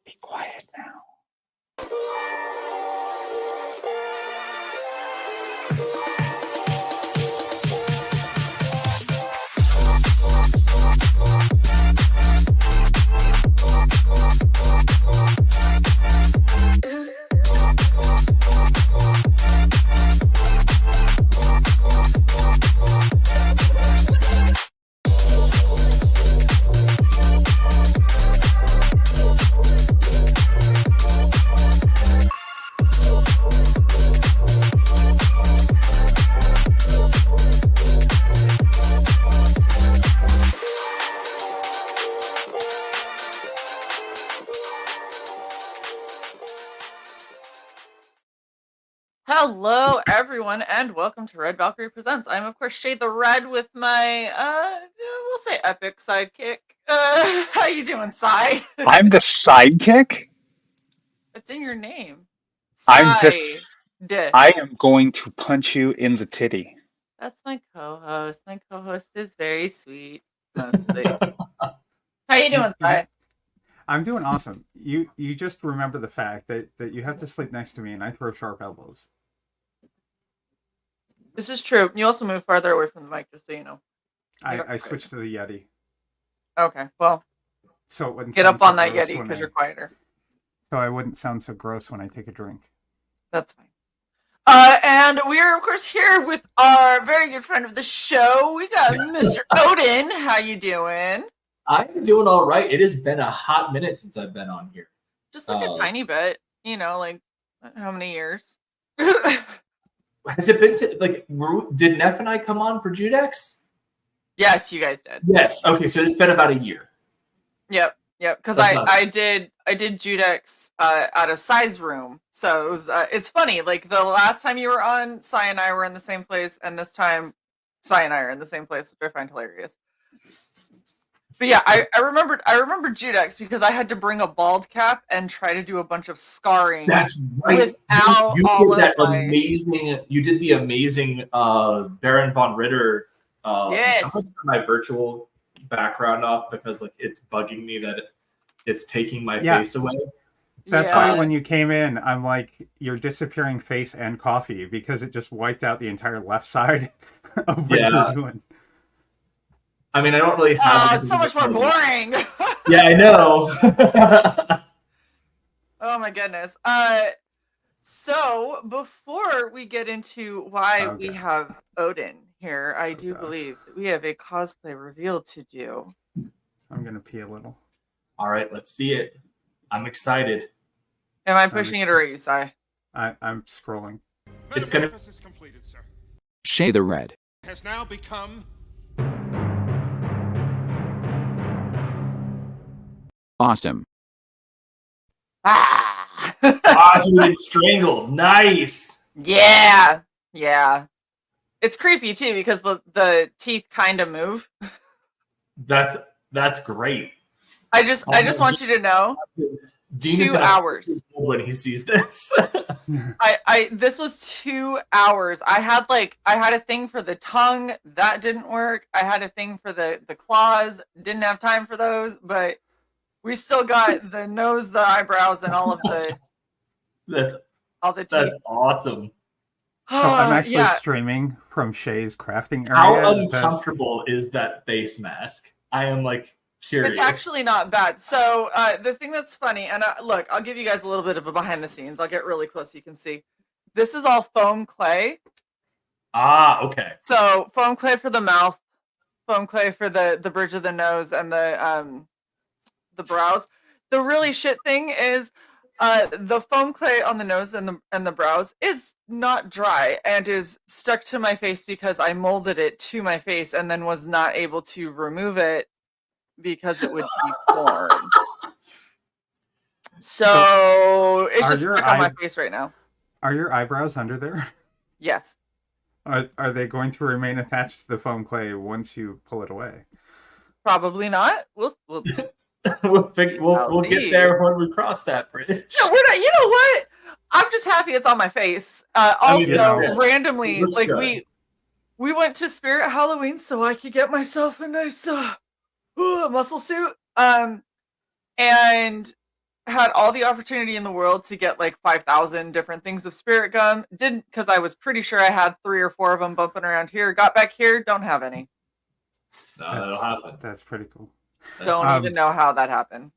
Be quiet now. Hello, everyone, and welcome to Red Valkyrie Presents. I'm, of course, Shae the Red with my, we'll say epic sidekick. How you doing, Cy? I'm the sidekick? It's in your name. I'm just. Cy. I am going to punch you in the titty. That's my co-host. My co-host is very sweet, mostly. How you doing, Cy? I'm doing awesome. You just remember the fact that you have to sleep next to me and I throw sharp elbows. This is true. You also move farther away from the mic, just so you know. I switched to the Yeti. Okay, well, so it wouldn't get sound up on so that gross Yeti when because you're quieter. So I wouldn't sound so gross when I take a drink. That's fine. And we are, of course, here with our very good friend of the show. We got Mr. Oden. How you doing? I'm doing all right. It has been a hot minute since I've been on here. Just like a tiny bit, you know, like how many years? Has it been did Neff and I come on for Judex? Yes, you guys did. Yes. Okay, so it's been about a year. Yep. Because I did Judex out of Cy's room. So it was it's funny, like the last time you were on, Cy and I were in the same place, and this time Cy and I are in the same place, which I find hilarious. But yeah, I remember Judex because I had to bring a bald cap and try to do a bunch of scarring. That's right. Without you all did that of amazing. You did the amazing Baron von Ritter. Yes. I'm gonna turn my virtual background off because like it's bugging me that it's taking my face away. That's why when you came in, I'm like, you're disappearing face and coffee because it just wiped out the entire left side of what you're doing. I mean, I don't really have. So much more boring. Yeah, I know. Oh my goodness. So before we get into why we have Oden here, I do believe that we have a cosplay reveal to do. I'm gonna pee a little. All right, let's see it. I'm excited. Am I pushing it or are you, Cy? I'm scrolling. It's gonna. Is completed, sir. Shae the Red has now become awesome. Awesome, it's strangled. Nice. Yeah. It's creepy too because the teeth kind of move. That's great. I just want you to know. Dean 2 hours when he sees this. This was 2 hours. I had a thing for the tongue that didn't work. I had a thing for the claws. Didn't have time for those, but we still got the nose, the eyebrows, and all of the all the teeth. That's awesome. So I'm actually streaming from Shae's crafting area. How uncomfortable is that face mask? I am like curious. It's actually not bad. So the thing that's funny, and look, I'll give you guys a little bit of a behind the scenes. I'll get really close so you can see. This is all foam clay. Okay. So foam clay for the mouth, foam clay for the bridge of the nose and the brows. The really shit thing is the foam clay on the nose and the brows is not dry and is stuck to my face because I molded it to my face and then was not able to remove it because it would deform. So it's just stuck on my face right now. Are your eyebrows under there? Yes. Are they going to remain attached to the foam clay once you pull it away? Probably not. We'll we'll get there when we cross that bridge. No, we're not. You know what? I'm just happy it's on my face. Randomly, like we went to Spirit Halloween so I could get myself a nice muscle suit. And had all the opportunity in the world to get like 5,000 different things of spirit gum. Didn't, because I was pretty sure I had 3 or 4 of them bumping around here. Got back here, don't have any. No, that'll happen. That's pretty cool. Don't even know how that happened.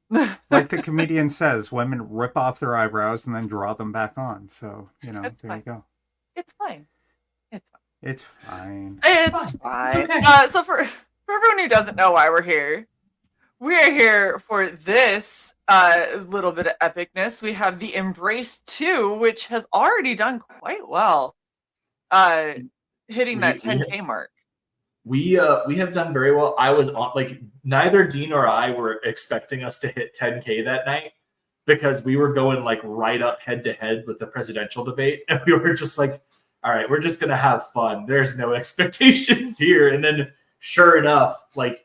Like the comedian says, women rip off their eyebrows and then draw them back on. So, It's there fine. you go. It's fine. It's fine. It's fine. It's fine. Okay. So for everyone who doesn't know why we're here here for this little bit of epicness. We have the Embrace 2, which has already done quite well, hitting that 10K mark. We have done very well. I was on, like, neither Dean or I were expecting us to hit 10K that night because we were going like right up head to head with the presidential debate, and we were just like, all right, we're just gonna have fun. There's no expectations here. And then sure enough, like,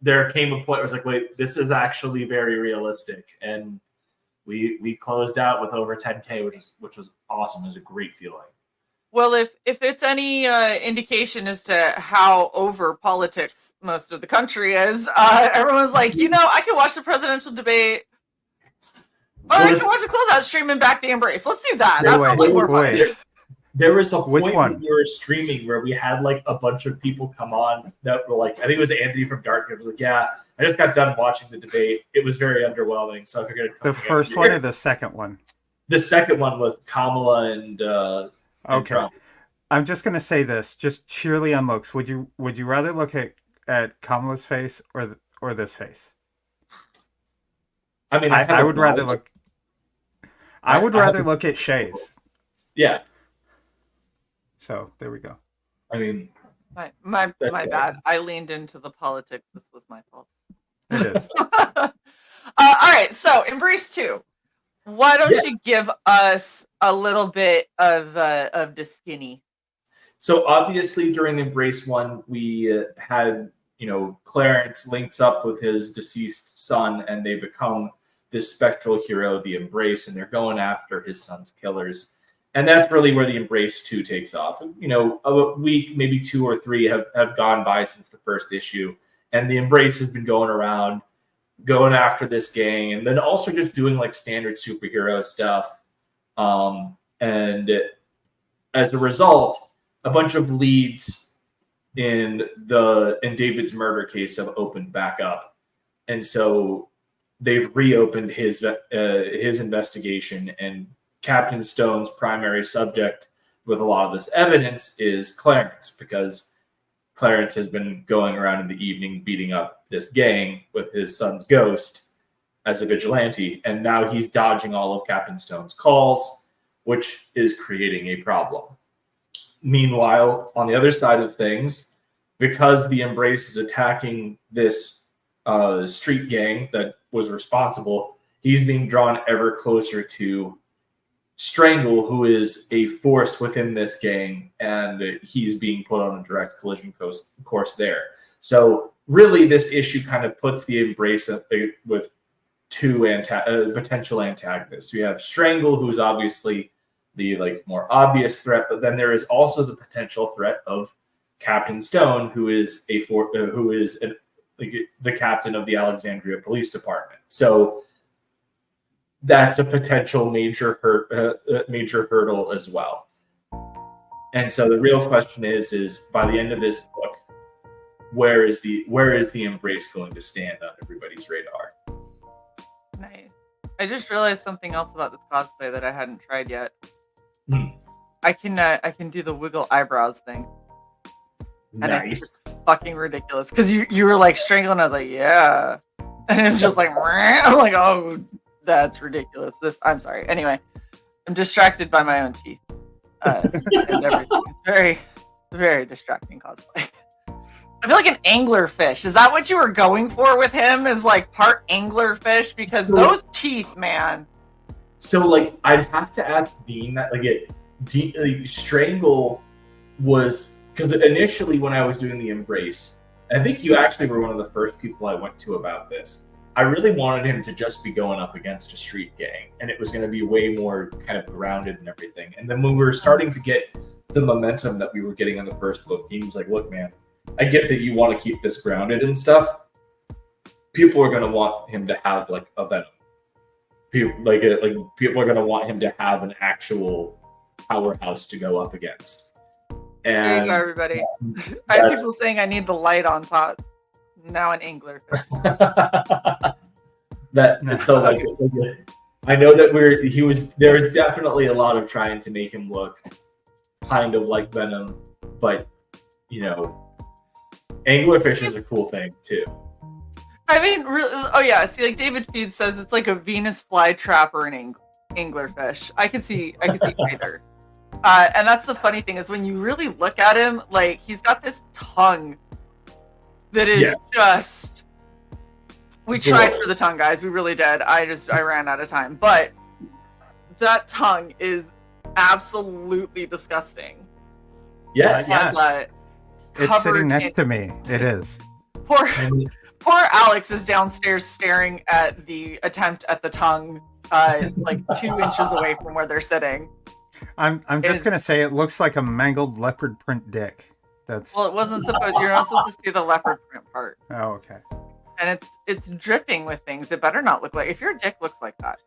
there came a point where it's like, wait, this is actually very realistic. And we closed out with over 10K, which was awesome. It was a great feeling. Well, if it's any indication as to how over politics most of the country is, everyone's like, I can watch the presidential debate. Or I can watch a closeout stream and back the Embrace. Let's do that. That sounds like more fun. There was a point when we were streaming where we had like a bunch of people come on that were like, I think it was Anthony from Dark. It was like, yeah, I just got done watching the debate. It was very underwhelming. So I figured the first one or the second one? The second one with Kamala and okay. Trump. I'm just gonna say this, just purely on looks. Would you rather look at Kamala's face or this face? I mean, I would rather look. I would rather look at Shae's. Yeah. So there we go. I mean, my bad. I leaned into the politics. This was my fault. It is. All right. So Embrace 2. Why don't you give us a little bit of the skinny? So obviously during Embrace 1, we had, Clarence links up with his deceased son, and they become this spectral hero, the Embrace, and they're going after his son's killers. And that's really where the Embrace 2 takes off. A week, maybe 2 or 3 have gone by since the first issue. And the Embrace has been going around, going after this gang, and then also just doing like standard superhero stuff. And as a result, a bunch of leads in David's murder case have opened back up. And so they've reopened his investigation, and Captain Stone's primary subject with a lot of this evidence is Clarence, because Clarence has been going around in the evening beating up this gang with his son's ghost as a vigilante, and now he's dodging all of Captain Stone's calls, which is creating a problem. Meanwhile, on the other side of things, because the Embrace is attacking this street gang that was responsible, he's being drawn ever closer to Strangle, who is a force within this gang, and he's being put on a direct collision course there. So really, this issue kind of puts the Embrace with two potential antagonists. We have Strangle, who's obviously the more obvious threat, but then there is also the potential threat of Captain Stone, who is the captain of the Alexandria Police Department. So that's a potential major hurdle as well. And so the real question is by the end of this book, where is the Embrace going to stand on everybody's radar? Nice. I just realized something else about this cosplay that I hadn't tried yet. I can do the wiggle eyebrows thing. And Nice. It's fucking ridiculous because you were like strangling. I was like, yeah, and it's just like I'm like, oh, that's ridiculous. I'm sorry. Anyway, I'm distracted by my own teeth and everything. Very, very distracting cosplay. I feel like an anglerfish. Is that what you were going for with him? Is like part anglerfish? Because those teeth, man. So I'd have to ask Dean that Strangle was, because initially when I was doing the Embrace, I think you actually were one of the first people I went to about this. I really wanted him to just be going up against a street gang, and it was going to be way more kind of grounded and everything. And then when we were starting to get the momentum that we were getting on the first book, Dean was like, look, man, I get that you want to keep this grounded and stuff. People are going to want him to have a Venom. people are going to want him to have an actual powerhouse to go up against. There you And go, everybody. I have people saying I need the light on top. Now an angler. that so like I know that there was definitely a lot of trying to make him look kind of like Venom, but anglerfish is a cool thing too. I mean, really, oh yeah. See, like David Feed says, it's like a Venus flytrap or an anglerfish. I could see either. And that's the funny thing is when you really look at him, like he's got this tongue that is just. We tried for the tongue, guys. We really did. I ran out of time, but that tongue is absolutely disgusting. Yes. It's sitting next to me. It is. Poor Alex is downstairs staring at the attempt at the tongue, like 2 inches away from where they're sitting. I'm just gonna say it looks like a mangled leopard print dick. Well, it wasn't supposed. You're not supposed to see the leopard print part. Oh, okay. And it's dripping with things. It better not look like. If your dick looks like that,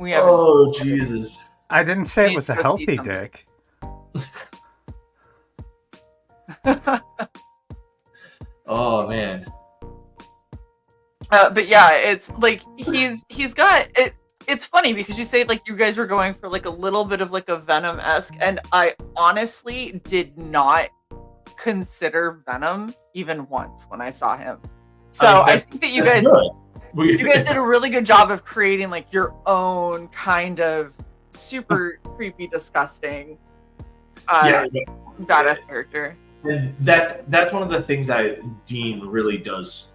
Oh Jesus! I didn't say it was a healthy dick. Oh man. But yeah, it's like he's got it. It's funny because you say like you guys were going for like a little bit of like a Venom-esque, and I honestly did not consider Venom even once when I saw him. So I think that you guys did a really good job of creating like your own kind of super creepy, disgusting, badass character. And that's one of the things that Dean really does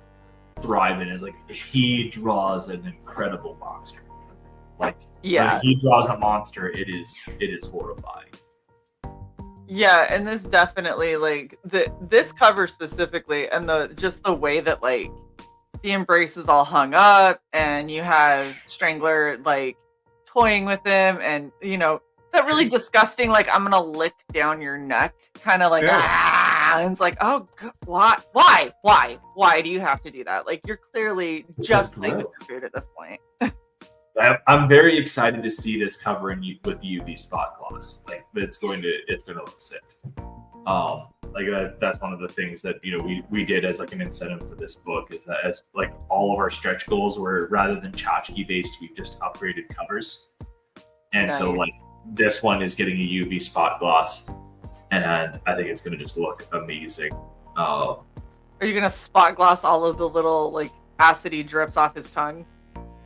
thrive in, is like he draws an incredible monster. Like when he draws a monster, it is horrifying. Yeah, and this definitely like this cover specifically, and the way that like the embrace is all hung up, and you have Strangler like toying with him, and that really disgusting like I'm gonna lick down your neck kind of like and it's like, oh, why do you have to do that? Like you're clearly just playing with food at this point. I'm very excited to see this cover with UV spot gloss. Like it's going to look sick. That's one of the things that we did as like an incentive for this book, is that as like all of our stretch goals were, rather than tchotchke based, we just upgraded covers, and so like this one is getting a UV spot gloss, and I think it's going to just look amazing. Are you going to spot gloss all of the little like acidy drips off his tongue?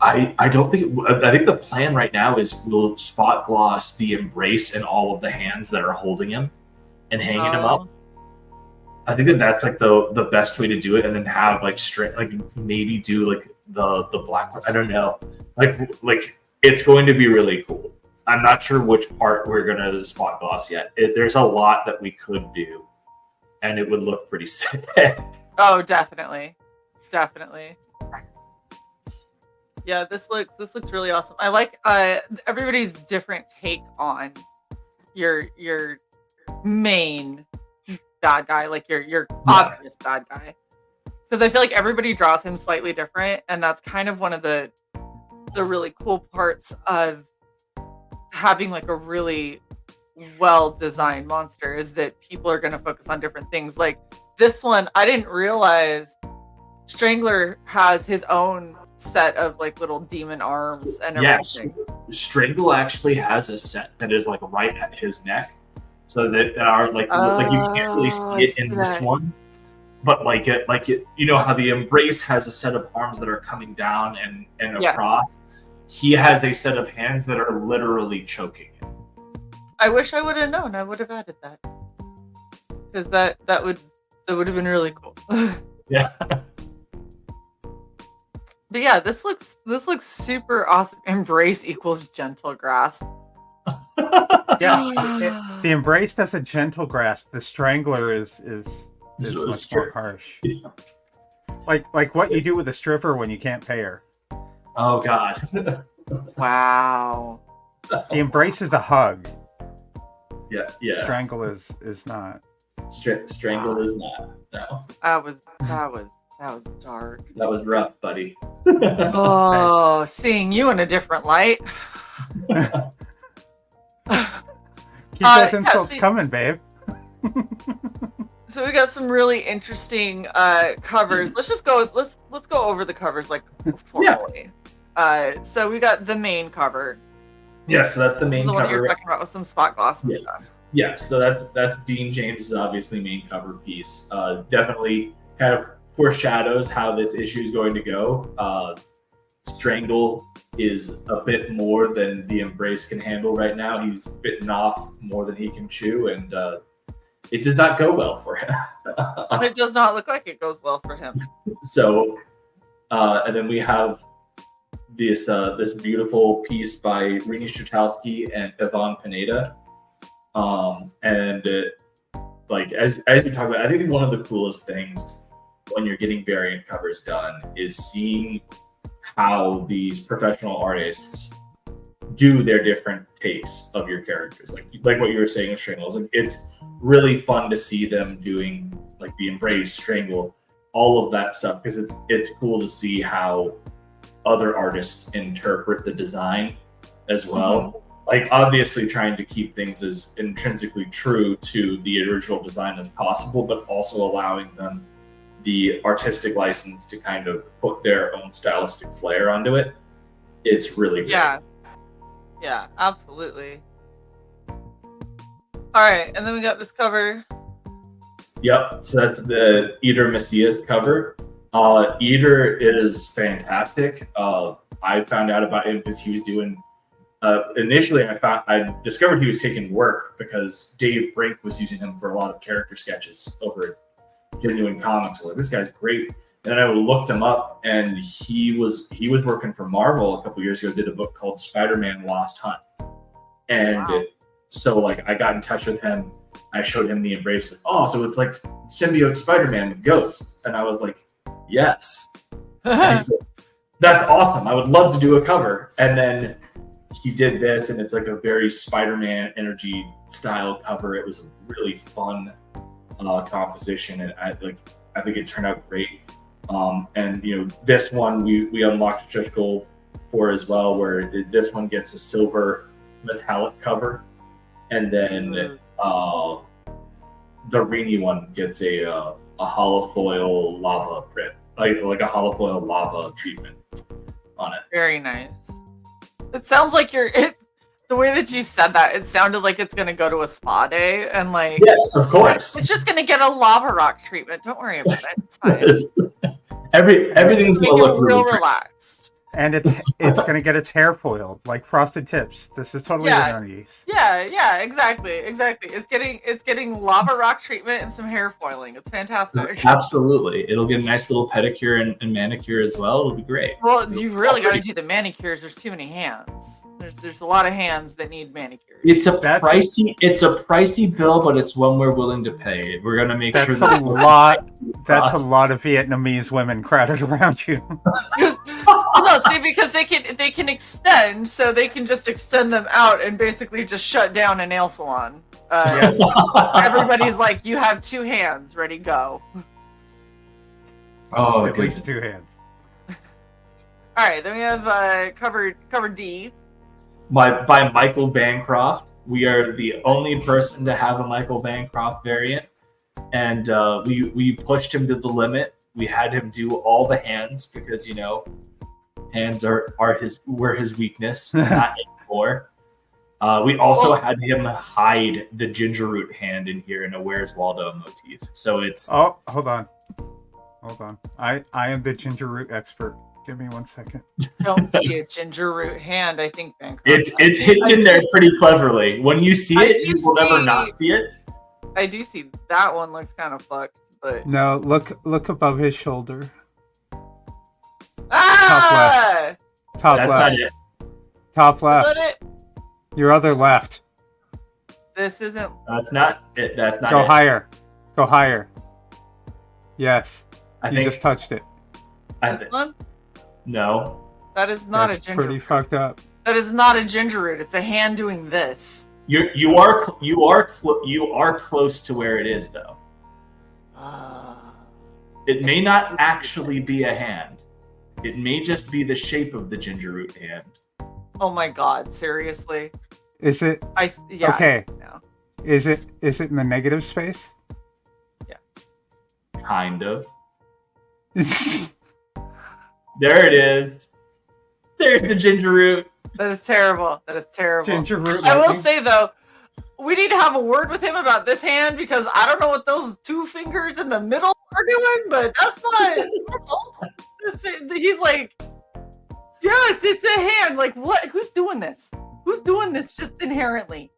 I don't think. I think the plan right now is we'll spot gloss the embrace and all of the hands that are holding him and hanging him up. I think that's like the best way to do it, and then have like maybe do like the black one. I don't know. Like it's going to be really cool. I'm not sure which part we're gonna spot gloss yet. There's a lot that we could do, and it would look pretty sick. Oh, definitely. Yeah, this looks really awesome. I like everybody's different take on your main bad guy, like your obvious bad guy. Because I feel like everybody draws him slightly different, and that's kind of one of the really cool parts of having like a really well-designed monster, is that people are going to focus on different things. Like this one, I didn't realize Strangler has his own set of like little demon arms and everything. Yes, Strangle actually has a set that is like right at his neck, so that are like you can't really see it in this one, but like you know how the embrace has a set of arms that are coming down and across. He has a set of hands that are literally choking him. I wish I would have known. I would have added that, because that would have been really cool. Yeah. But yeah, this looks super awesome. Embrace equals gentle grasp. Yeah, the embrace does a gentle grasp. The strangler is much more harsh. Yeah. Like what you do with a stripper when you can't pay her. Oh God. Wow. The embrace is a hug. Yeah. Yeah. Strangle is not. Strangle is not. No. That was That was dark. That was rough, buddy. Oh, seeing you in a different light. Keep those yeah, insults see- coming, babe. So we got some really interesting covers. Let's just go. Let's go over the covers like formally. So we got the main cover. Yeah, so that's the This is main the one cover. you're talking about with some spot gloss and Yeah. stuff. Yeah, so that's Dean James's obviously main cover piece. Definitely kind of foreshadows how this issue is going to go. Strangle is a bit more than the Embrace can handle right now. He's bitten off more than he can chew, and it does not go well for him. It does not look like it goes well for him. So, and then we have this beautiful piece by Rini Strutowski and Yvonne Pineda. Like as you talk about, I think one of the coolest things when you're getting variant covers done is seeing how these professional artists do their different takes of your characters. Like what you were saying with Strangle. Like, it's really fun to see them doing like the Embrace, Strangle, all of that stuff, because it's cool to see how other artists interpret the design as well. Mm-hmm. Like obviously trying to keep things as intrinsically true to the original design as possible, but also allowing them the artistic license to kind of put their own stylistic flair onto it. It's really great. Yeah, absolutely. All right, and then we got this cover. Yep, so that's the Eater Messias cover. Eater is fantastic. I found out about him because he was doing initially I discovered he was taking work because Dave Brink was using him for a lot of character sketches over at Genuine Comics. Like, this guy's great. And then I looked him up, and he was working for Marvel a couple years ago. Did a book called Spider-Man: Lost Hunt, and so like I got in touch with him. I showed him the Embrace. Oh, so it's like symbiote Spider-Man with ghosts, and I was like, yes. And he said, that's awesome. I would love to do a cover. And then he did this, and it's like a very Spider-Man energy style cover. It was a really fun composition, and I think it turned out great. And you know, this one we unlocked a stretch goal for as well, where this one gets a silver metallic cover, and then the Rini one gets a holofoil lava print, like a holofoil lava treatment on it. Very nice. It sounds like the way that you said that, it sounded like it's gonna go to a spa day and like. Yes, of course. It's just gonna get a lava rock treatment. Don't worry about it. It's fine. Everything's Make gonna it look real really relaxed. And it's gonna get its hair foiled like Frosted Tips. This is totally Yeah. the 90s. Yeah, exactly. It's getting lava rock treatment and some hair foiling. It's fantastic. Absolutely. It'll get a nice little pedicure and manicure as well. It'll be great. Well, you really got to do the manicures. There's too many hands. There's a lot of hands that need manicures. It's a pricey bill, but it's one we're willing to pay. We're gonna make sure That's that a lot. That's a lot of Vietnamese women crowded around you. No, see, because they can extend, so they can just extend them out and basically just shut down a nail salon. Yes. Everybody's like, you have 2 hands, ready, go. Oh, At least 2 hands. All right, then we have cover D. by Michael Bancroft. We are the only person to have a Michael Bancroft variant, and we pushed him to the limit. We had him do all the hands because, you know, hands were his weakness, not anymore. We also had him hide the ginger root hand in here in a Where's Waldo motif. So it's Oh, hold on. I am the ginger root expert. Give me 1 second. Don't see a ginger root hand. I think Bancroft. it's hidden in there pretty cleverly. When you see it, you will never not see it. I do see that one looks kind of fucked, but No, look above his shoulder. ah, Top That's left. not it. Top is left. that it? Your other left. This isn't. That's not it. That's not Go it. higher. Go higher. Yes. I You think just touched it. This one? no. That is not That's a ginger. pretty fucked up. That is not a ginger root. It's a hand doing this. You are close to where it is though. It may not actually be a hand. It may just be the shape of the ginger root hand. Oh my god, seriously? Is it Yeah. okay? No. Is it in the negative space? Kind of. There it is. There's the ginger root. That is terrible. That is terrible. Ginger root. I will lightning? say though, we need to have a word with him about this hand because I don't know what those two fingers in the middle are doing, but that's not normal. He's like, yes, it's a hand. Like, what? Who's doing this? Who's doing this just inherently?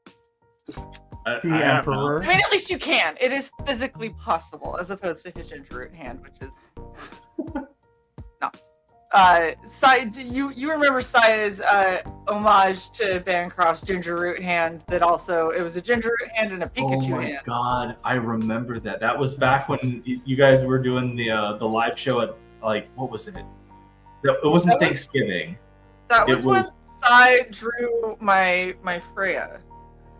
The I Emperor. I mean, at least you can. It is physically possible, as opposed to his ginger root hand, which is not. Sai, you remember Sai's homage to Bancroft's ginger root hand? That also it was a ginger root hand and a Pikachu Oh my hand. god, I remember that. That was back when you guys were doing the live show at like what was it? It wasn't Thanksgiving. That was when was- Sai drew my Freya.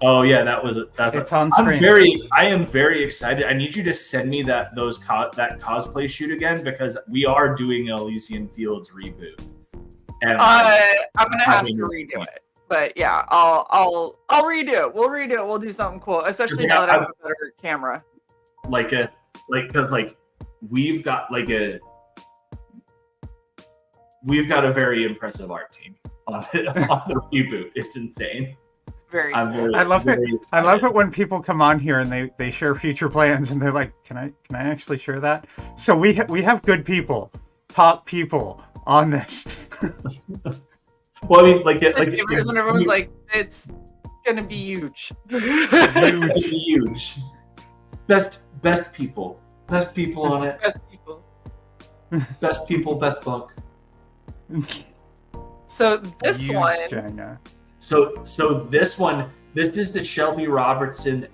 Oh yeah, that's It's on screen. I am very excited. I need you to send me that cosplay shoot again because we are doing an Elysian Fields reboot. And I'm gonna have to having your redo point. it. But yeah, I'll redo it. We'll redo it. We'll do something cool, especially now that I have a better camera. because we've got a very impressive art team on the reboot. It's insane. Very. I love it. I love it when people come on here and they share future plans and they're like, "Can I actually share that?" So we have good people, top people on this. Well, I mean, and everyone's like, it's gonna be huge. huge. Best people on it. Best people. Best people, best book. So this Huge one, China. So this one, this is the Shelby Robertson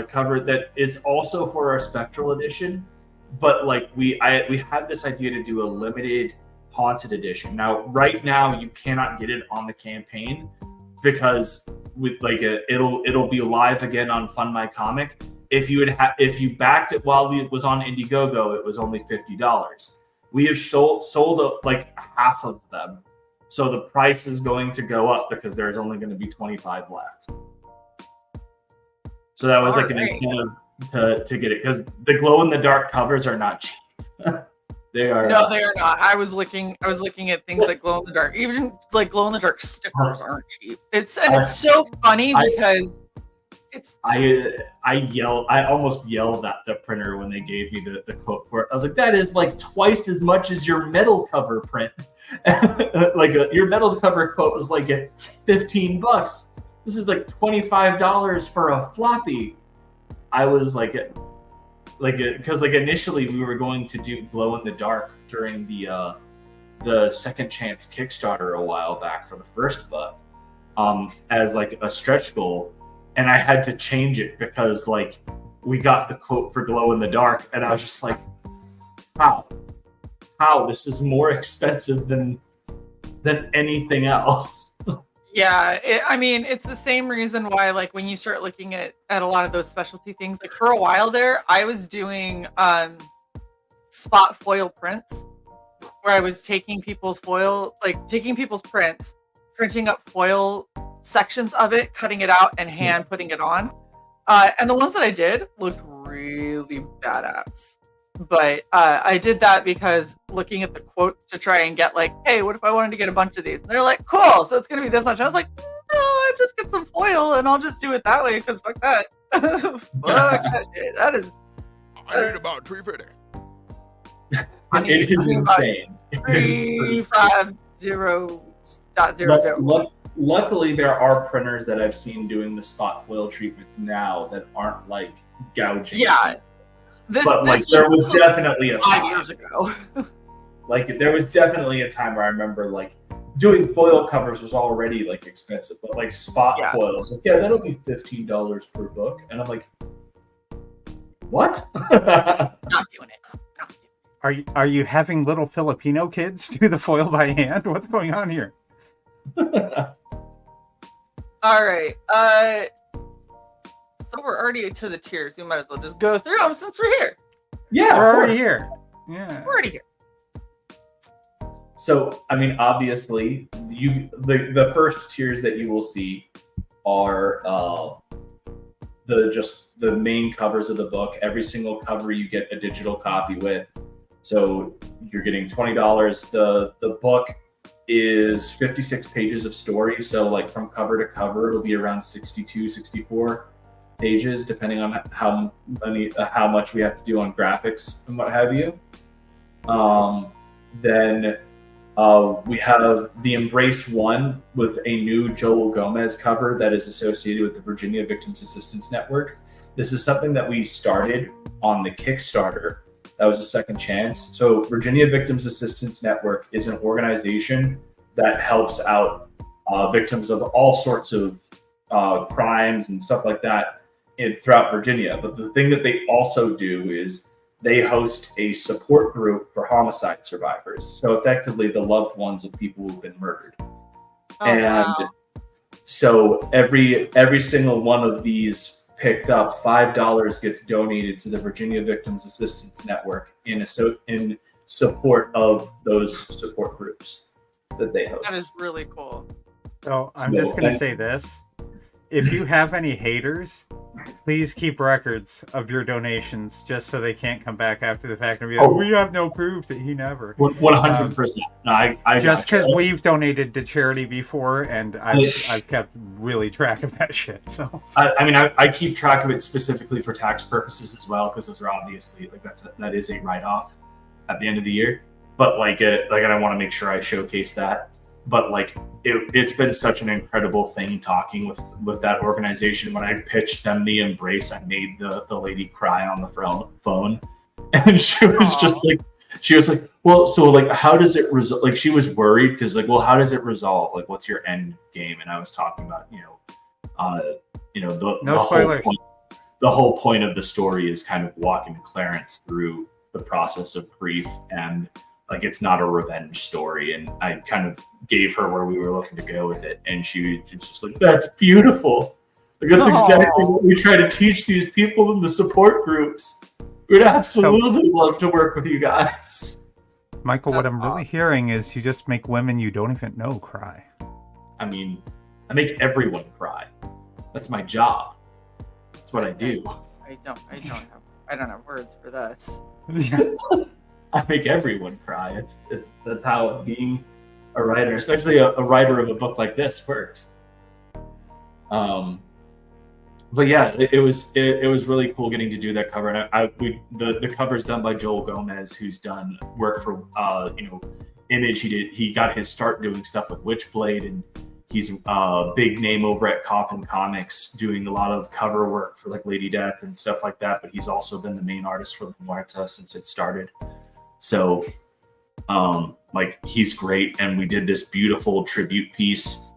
cover that is also for our Spectral edition, but like we had this idea to do a limited Haunted edition. Now, right now, you cannot get it on the campaign because with it'll be live again on Fund My Comic. If you backed it while it was on Indiegogo, it was only $50. We have sold like half of them. So the price is going to go up because there's only going to be 25 left. So that was like an incentive to get it because the glow in the dark covers are not cheap. They are. no, they are not. I was looking at things like glow in the dark. Even like glow in the dark stickers aren't cheap. It's so funny because it's. I almost yelled at the printer when they gave me the quote for it. I was like, that is like twice as much as your metal cover print. Your metal cover quote was like at $15. This is like $25 for a floppy. I was because initially we were going to do glow in the dark during the Second Chance Kickstarter a while back for the first book, as like a stretch goal, and I had to change it because like we got the quote for glow in the dark, and I was just like, how this is more expensive than anything else. Yeah, it's the same reason why, like, when you start looking at a lot of those specialty things, like for a while there, I was doing spot foil prints, where I was taking people's prints, printing up foil sections of it, cutting it out, and hand putting it on. And the ones that I did looked really badass. But I did that because looking at the quotes to try and get like, hey, what if I wanted to get a bunch of these? And they're like, cool, so it's going to be this much. I was like, no, I just get some foil and I'll just do it that way because fuck that. Fuck that shit. That is... I need about 350. It is insane. 350.00. Luckily, there are printers that I've seen doing the spot foil treatments now that aren't like gouging. Yeah. There was definitely a 5 time. years ago. There was definitely a time where I remember like doing foil covers was already like expensive, but like spot foils, like, yeah, that'll be $15 per book, and I'm like, what? Not doing it. Are you having little Filipino kids do the foil by hand? What's going on here? All right. So we're already to the tiers. We might as well just go through them since we're here. Yeah, We're of already course. here. Yeah. We're already here. So, I mean, obviously, the first tiers that you will see are the main covers of the book. Every single cover you get a digital copy with. So you're getting $20. The book is 56 pages of story. So like from cover to cover, it'll be around 62, 64 pages, depending on how much we have to do on graphics and what have you. Then we have the Embrace One with a new Joel Gomez cover that is associated with the Virginia Victims Assistance Network. This is something that we started on the Kickstarter. That was a second chance. So Virginia Victims Assistance Network is an organization that helps out victims of all sorts of crimes and stuff like that throughout Virginia. But the thing that they also do is they host a support group for homicide survivors. So effectively the loved ones of people who've been murdered. Wow. So every single one of these picked up, $5 gets donated to the Virginia Victims Assistance Network in support of those support groups that they host. That is really cool. So I'm just going to say this. If you have any haters, please keep records of your donations just so they can't come back after the fact and be like, we have no proof that he never. 100%. I just because we've donated to charity before and I've kept really track of that shit. So I keep track of it specifically for tax purposes as well, because those are obviously like that is a write-off at the end of the year. But I want to make sure I showcase that. But it's been such an incredible thing talking with that organization. When I pitched them the Embrace, I made the lady cry on the phone, and she was like, well, so how does it resolve? Like, she was worried because well, how does it resolve? Like, what's your end game? And I was talking about no spoilers. The whole point of the story is kind of walking Clarence through the process of grief, and it's not a revenge story. And I kind of gave her where we were looking to go with it, and she was just like, that's beautiful. That's exactly what we try to teach these people in the support groups. We'd absolutely love to work with you guys. Michael, what I'm really hearing is you just make women you don't even know cry. I mean, I make everyone cry. That's my job. That's what I do. I don't have words for this. I make everyone cry. That's how being a writer, especially a writer of a book like this, works. But yeah, it was really cool getting to do that cover. And the cover's done by Joel Gomez, who's done work for Image. He got his start doing stuff with Witchblade, and he's a big name over at Coffin Comics, doing a lot of cover work for Lady Death and stuff like that. But he's also been the main artist for La Muerta since it started. So, he's great, and we did this beautiful tribute piece.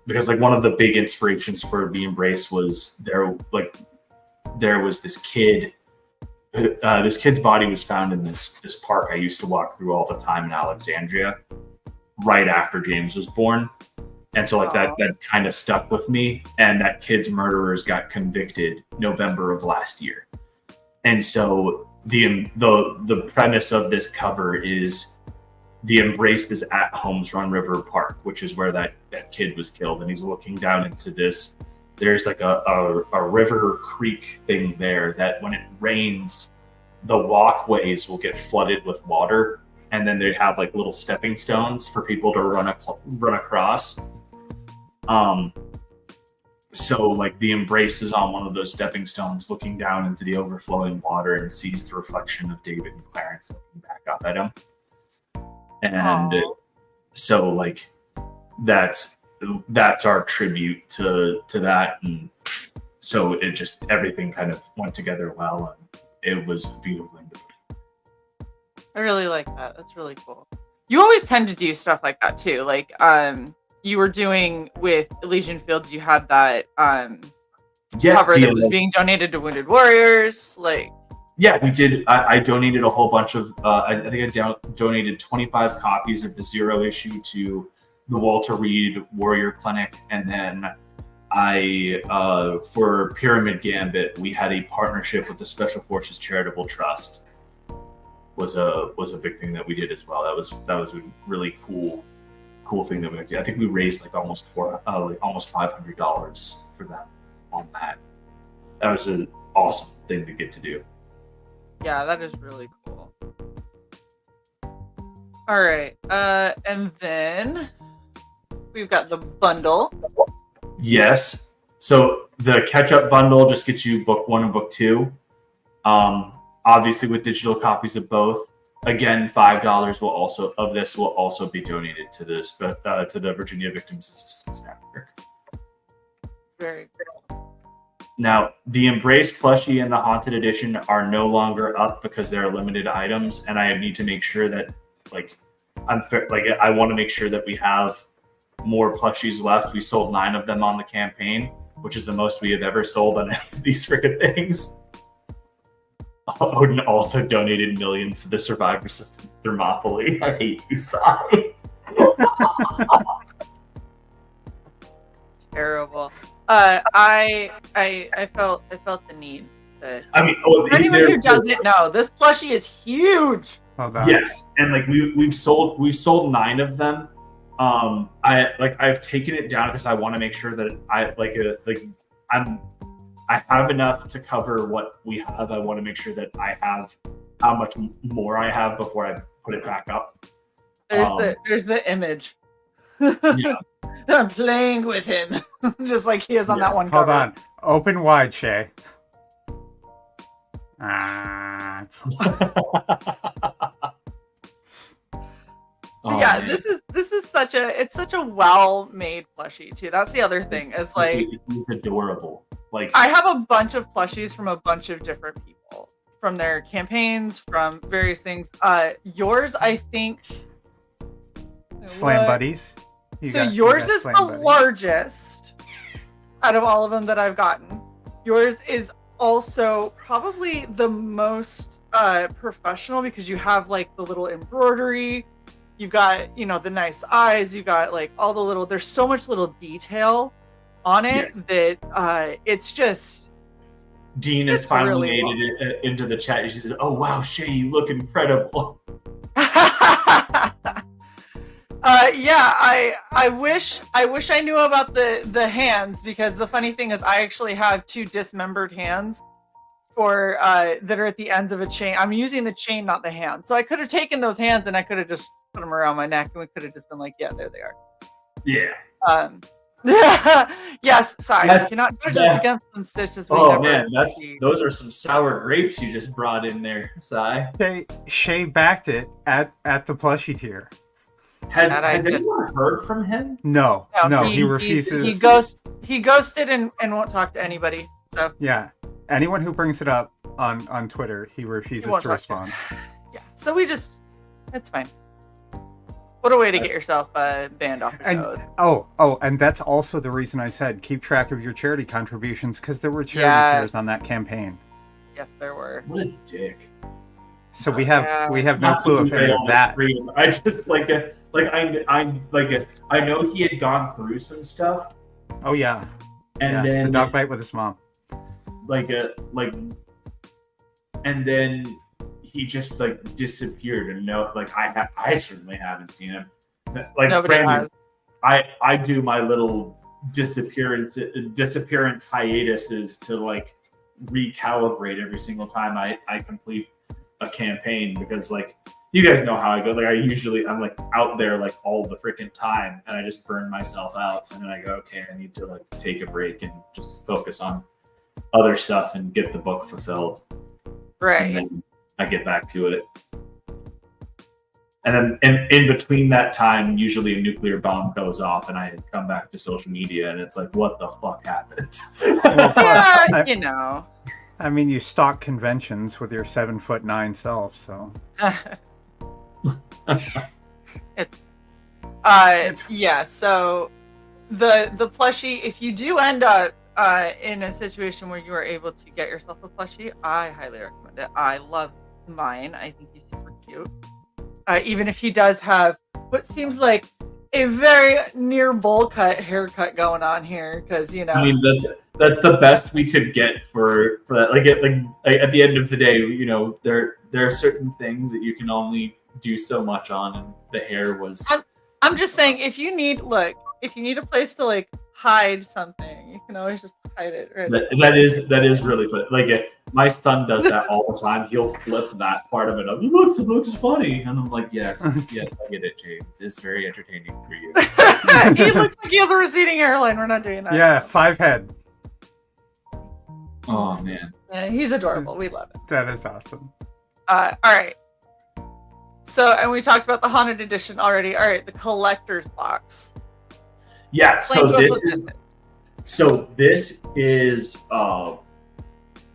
Because one of the big inspirations for the Embrace was there was this kid. This kid's body was found in this park I used to walk through all the time in Alexandria, right after James was born, and so that kind of stuck with me. And that kid's murderers got convicted November of last year, and so the premise of this cover is the Embrace is at Holmes Run River Park, which is where that kid was killed, and he's looking down into this. There's a river creek thing there that when it rains, the walkways will get flooded with water, and then they have little stepping stones for people to run across. So the Embrace is on one of those stepping stones, looking down into the overflowing water, and sees the reflection of David and Clarence looking back up at him. And so that's our tribute to that. And so it just, everything kind of went together well, and it was beautiful. I really like that. That's really cool. You always tend to do stuff like that too. You were doing with Elysian Fields, you had that cover that was being donated to Wounded Warriors. Yeah, we did. I donated a whole bunch of, I think I donated 25 copies of the Zero issue to the Walter Reed Warrior Clinic. And then for Pyramid Gambit, we had a partnership with the Special Forces Charitable Trust. was a big thing that we did as well. That was a really cool thing that we did. I think we raised like almost $500 for that on that. That was an awesome thing to get to do. Yeah, that is really cool. All right, and then we've got the bundle. Yes. So the catch-up bundle just gets you book 1 and book 2. Obviously with digital copies of both. Again, $5 will also be donated to this, to the Virginia Victims Assistance Network. Very cool. Now, the Embrace plushie and the Haunted Edition are no longer up because they're limited items, and I need to make sure that, I want to make sure that we have more plushies left. We sold 9 of them on the campaign, which is the most we have ever sold on any of these freaking things. Odin also donated millions to the survivors of Thermopylae. I hate you, Sai. Terrible. I felt the need to. I mean, for anyone who doesn't know, this plushie is huge. Yes, and like we've sold 9 of them. I've taken it down because I want to make sure that I have enough to cover what we have. I want to make sure that I have how much more I have before I put it back up. There's the image. Yeah. I'm playing with him, just like he is on that one cover. Hold on, open wide, Shae. Ah. Yeah, man. This is such a well-made plushie too. That's the other thing. Is like it's adorable. Like I have a bunch of plushies from a bunch of different people, from their campaigns, from various things. Yours, I think. Slam Buddies. Yours is the largest out of all of them that I've gotten. Yours is also probably the most professional because you have like the little embroidery. You've got, the nice eyes. You got like all the little. There's so much little detail on it that it's just. Dean has finally made it into the chat. She said, "Oh wow, Shae, you look incredible." Yeah, I wish I knew about the hands, because the funny thing is I actually have 2 dismembered hands for that are at the ends of a chain. I'm using the chain, not the hand. So I could have taken those hands and I could have just put them around my neck and we could have just been like, yeah, there they are. Yeah. Yes, sorry. You cannot judge us against them stitches. Those are some sour grapes you just brought in there, Sai. Shae backed it at the plushie tier. Has anyone heard from him? No, he refuses. He ghosted and won't talk to anybody. So yeah, anyone who brings it up on Twitter, he refuses to respond. Yeah, so it's fine. What a way to get yourself banned off the node. And that's also the reason I said keep track of your charity contributions, because there were charity tiers on that campaign. Yes, there were. What a dick. So we have no clue of any of that. I just I know he had gone through some stuff. Oh yeah. And then the dog bite with his mom. And then he just disappeared, and I certainly haven't seen him. Nobody has. I do my little disappearance hiatuses to recalibrate every single time I complete a campaign, because you guys know how I go. I'm out there all the freaking time, and I just burn myself out, and then I go, okay, I need to take a break and just focus on other stuff and get the book fulfilled. Right. And then I get back to it. And then in between that time, usually a nuclear bomb goes off, and I come back to social media, and it's what the fuck happened? Yeah, I mean, you stalk conventions with your 7'9" self, so. Yeah. So the plushie, if you do end up in a situation where you are able to get yourself a plushie, I highly recommend it. I love mine. I think he's super cute. Even if he does have what seems like a very near bowl cut haircut going on here because I mean, that's the best we could get for that. Like at the end of the day, there are certain things that you can only do so much on, and the hair was. I'm just saying, if you need a place to like hide something, you can always just hide it. Right? That is really funny. Like my son does that all the time. He'll flip that part of it up. It looks funny, and I'm like, yes, I get it, James. It's very entertaining for you. He looks like he has a receding hairline. We're not doing that. Yeah, 5 head. Oh man. Yeah, he's adorable. We love it. That is awesome. All right. So, and we talked about the Haunted Edition already. All right, the collector's box. Yeah. Explain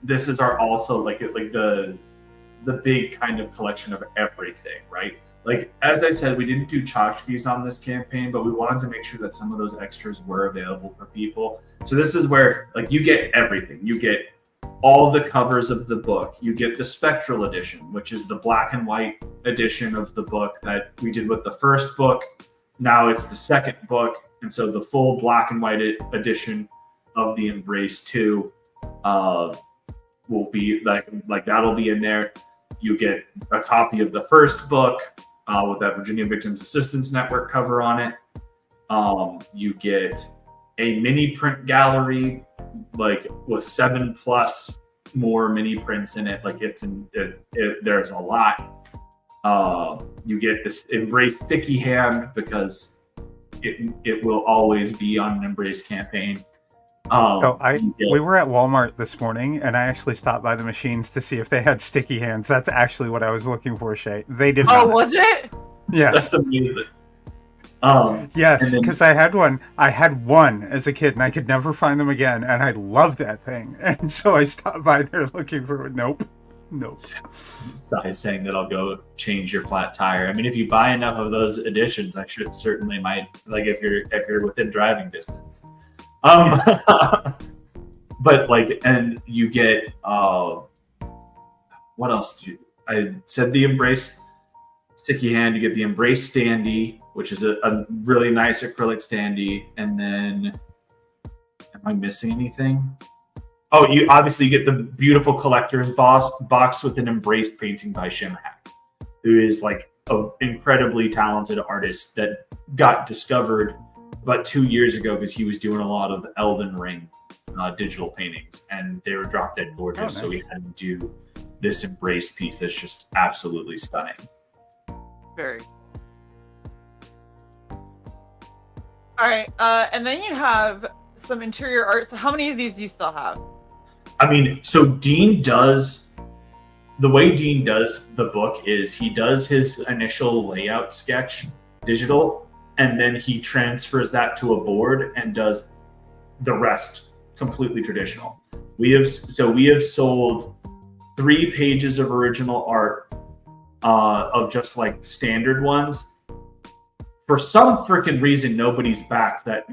This is our also like the big kind of collection of everything, right? Like as I said, we didn't do tchotchkes on this campaign, but we wanted to make sure that some of those extras were available for people. So this is where like you get everything. You get all the covers of the book. You get the spectral edition, which is the black and white edition of the book that we did with the first book. Now it's the second book, and so the full black and white edition of the Embrace 2 will be like that'll be in there. You get a copy of the first book with that Virginia Victims Assistance Network cover on it. You get a mini print gallery, like with 7+ more mini prints in it. Like there's a lot. You get this Embrace sticky hand because it will always be on an Embrace campaign. We were at Walmart this morning, and I actually stopped by the machines to see if they had sticky hands. That's actually what I was looking for, Shae. They did not. Oh, was it? Yes. That's amazing. Yes, because I had one. I had one as a kid, and I could never find them again, and I loved that thing. And so I stopped by there looking for it. Nope. Besides saying that I'll go change your flat tire. I mean, if you buy enough of those editions, I certainly might. Like if you're within driving distance. But like, and you get what else? I said the Embrace sticky hand. You get the Embrace standee, which is a really nice acrylic standee. And then, am I missing anything? Oh, you obviously get the beautiful collector's box with an Embrace painting by Shimhack, who is like an incredibly talented artist that got discovered about 2 years ago because he was doing a lot of Elden Ring digital paintings, and they were drop dead gorgeous. Oh, nice. So he had to do this Embrace piece that's just absolutely stunning. Very. All right, and then you have some interior art. So how many of these do you still have? I mean, so Dean does, the way Dean does the book is he does his initial layout sketch digital, and then he transfers that to a board and does the rest completely traditional. We have sold 3 pages of original art of just like standard ones. For some freaking reason, nobody's backed that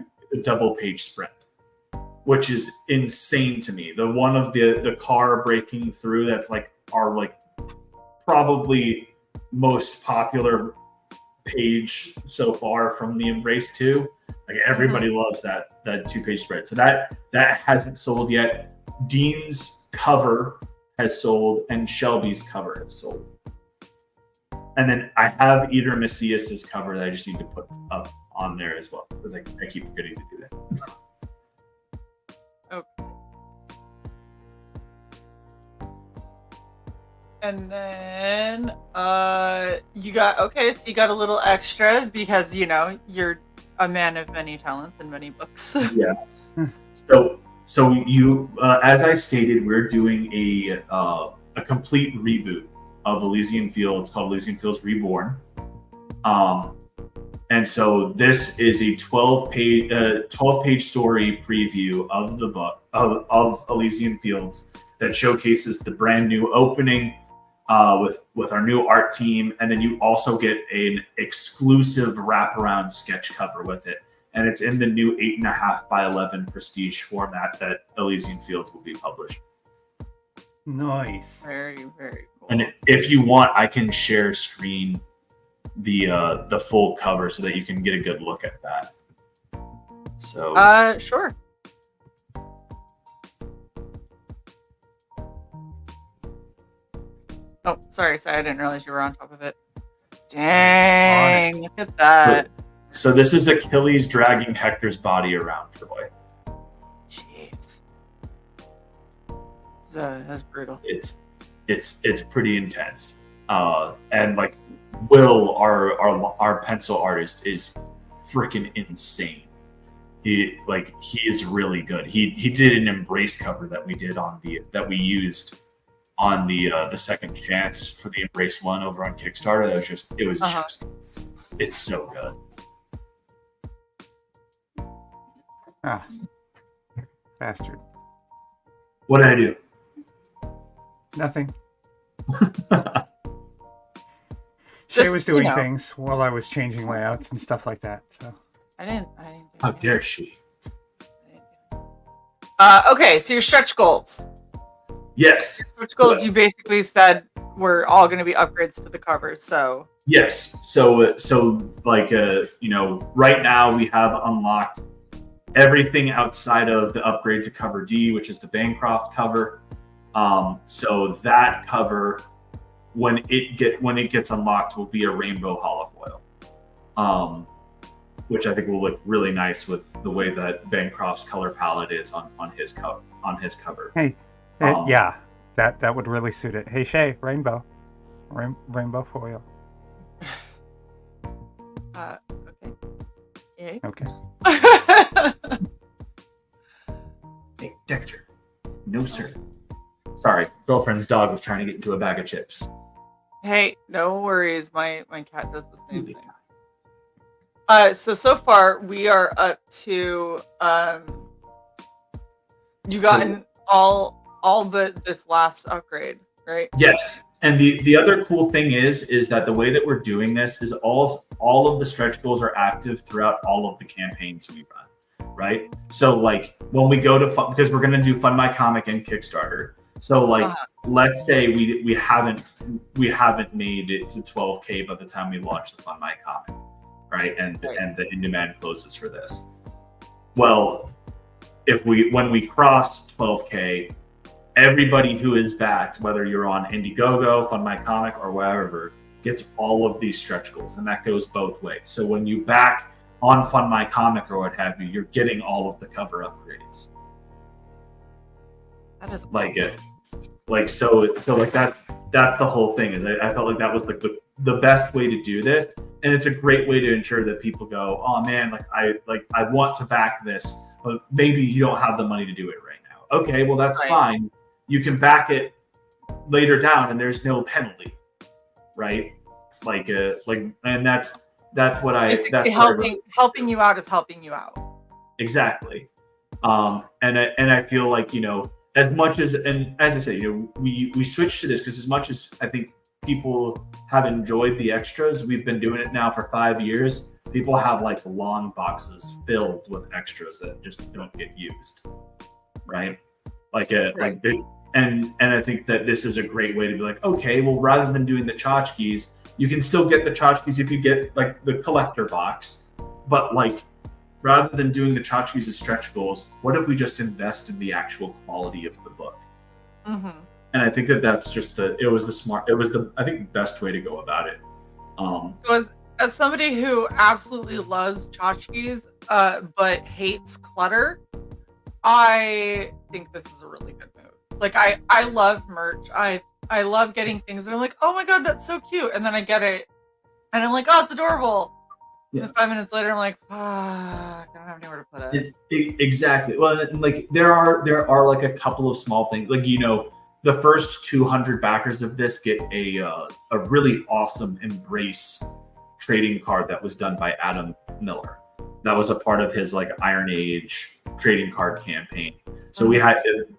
double page spread, which is insane to me. The one of the car breaking through, that's like our like probably most popular page so far from the Embrace 2. Like everybody loves that 2-page spread. So that hasn't sold yet. Dean's cover has sold, and Shelby's cover has sold. And then I have Eater Macias's cover that I just need to put up on there as well, because I keep forgetting to do that. Okay. And then you got so you got a little extra because you're a man of many talents and many books. Yes. So you, as I stated, we're doing a complete reboot of Elysian Fields called Elysian Fields Reborn. And so this is a 12-page story preview of the book of Elysian Fields that showcases the brand new opening with our new art team, and then you also get an exclusive wraparound sketch cover with it, and it's in the new 8.5 by 11 prestige format that Elysian Fields will be published. Nice. Very, very cool. And if you want, I can share screen the full cover so that you can get a good look at that. So Sure. Oh, sorry, I didn't realize you were on top of it. Dang, look at that. So this is Achilles dragging Hector's body around Troy. Jeez. That's brutal. It's pretty intense. And like Will, our pencil artist, is freaking insane. He is really good. He did an Embrace cover that we used on the second chance for the Embrace one over on Kickstarter. It's so good. Ah, bastard. What did I do? Nothing. Just, Shae was doing things while I was changing layouts and stuff like that. So I didn't do How anything. dare she? Okay, so your stretch goals. Yes. Stretch goals, you basically said were all going to be upgrades to the covers. So Yes. So like right now we have unlocked everything outside of the upgrade to cover D, which is the Bancroft cover. So that cover, when it gets unlocked, will be a rainbow holofoil, which I think will look really nice with the way that Bancroft's color palette is on his cover. hey, yeah, that would really suit it. Hey Shae, rainbow foil. Okay. Yay. Okay. Hey, Dexter. No, sir. Sorry, girlfriend's dog was trying to get into a bag of chips. Hey, no worries. My cat does the same thing. So far we are up to you gotten all but this last upgrade, right? Yes. And the other cool thing is that the way that we're doing this is all of the stretch goals are active throughout all of the campaigns we run, right? So like when we go to because we're gonna do Fund My Comic and Kickstarter. So like let's say we haven't made it to 12K by the time we launch the Fund My Comic, right? And the in-demand closes for this. Well, when we cross 12K, everybody who is backed, whether you're on Indiegogo, Fund My Comic, or wherever, gets all of these stretch goals, and that goes both ways. So when you back on Fund My Comic or what have you, you're getting all of the cover upgrades. That is Like awesome. So like that's the whole thing. Is I felt like that was like the best way to do this, and it's a great way to ensure that people go, oh man, I want to back this, but maybe you don't have the money to do it right now. Okay, well that's fine. You can back it later down, and there's no penalty, right? And that's what I. Basically that's helping you out is helping you out. Exactly. And I feel like as much as, and as I say, we switched to this because as much as I think people have enjoyed the extras, we've been doing it now for 5 years. People have like long boxes filled with extras that just don't get used, right? And I think that this is a great way to be like, okay, well, rather than doing the tchotchkes, you can still get the tchotchkes if you get like the collector box, but like rather than doing the tchotchkes as stretch goals, what if we just invest in the actual quality of the book? Mm-hmm. And I think that's just I think the best way to go about it. So as somebody who absolutely loves tchotchkes, but hates clutter, I think this is a really good move. Like I love merch. I love getting things and I'm like, oh my god, that's so cute. And then I get it and I'm like, oh, it's adorable. Yeah. And 5 minutes later I'm like, fuck, I don't have anywhere to put it. Exactly. Well, like there are like a couple of small things. Like the first 200 backers of this get a really awesome Embrace trading card that was done by Adam Miller. That was a part of his like Iron Age trading card campaign. So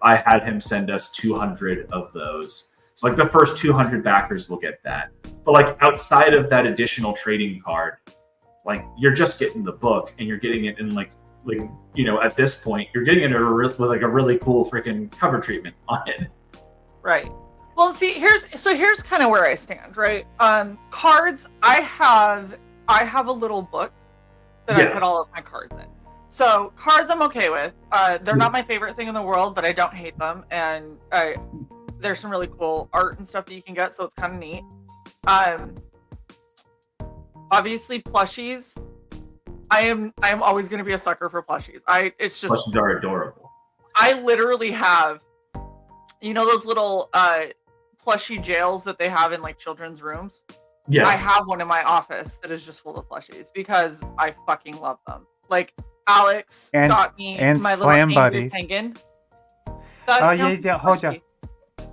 I had him send us 200 of those. So like the first 200 backers will get that. But like outside of that additional trading card, like you're just getting the book and you're getting it in like at this point you're getting it with like a really cool freaking cover treatment on it. Right. Well, see, here's kind of where I stand, right? Cards, I have a little book that I put all of my cards in. So cards I'm okay with. They're not my favorite thing in the world, but I don't hate them, and there's some really cool art and stuff that you can get, so it's kind of neat. Obviously plushies. I am always going to be a sucker for plushies. Plushies are adorable. I literally have, those little plushie jails that they have in like children's rooms. Yeah, I have one in my office that is just full of plushies because I fucking love them. Like Alex got me my little Slam angry Buddies. penguin. Hold on.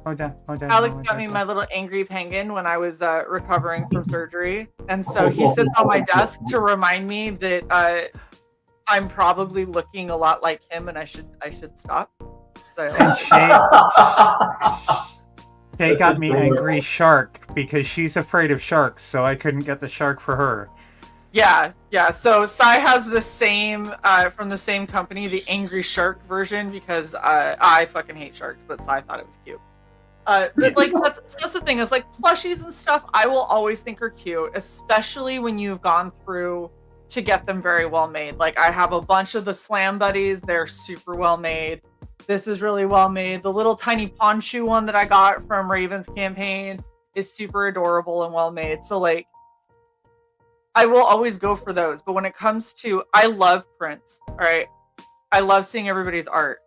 Alex got me my little angry penguin when I was recovering from surgery, and so he sits on my desk to remind me that I'm probably looking a lot like him, and I should stop. So And Shae got me Angry Shark because she's afraid of sharks, so I couldn't get the shark for her. yeah. So Cyborg has the same from the same company, the Angry Shark version, because I fucking hate sharks, but Cyborg thought it was cute. But like that's the thing is like plushies and stuff I will always think are cute, especially when you've gone through to get them very well made. Like I have a bunch of the Slam Buddies, they're super well made. This is really well made. The little tiny Ponshu one that I got from Raven's campaign is super adorable and well made. So like I will always go for those. But when it comes to, I love prints, all right? I love seeing everybody's art.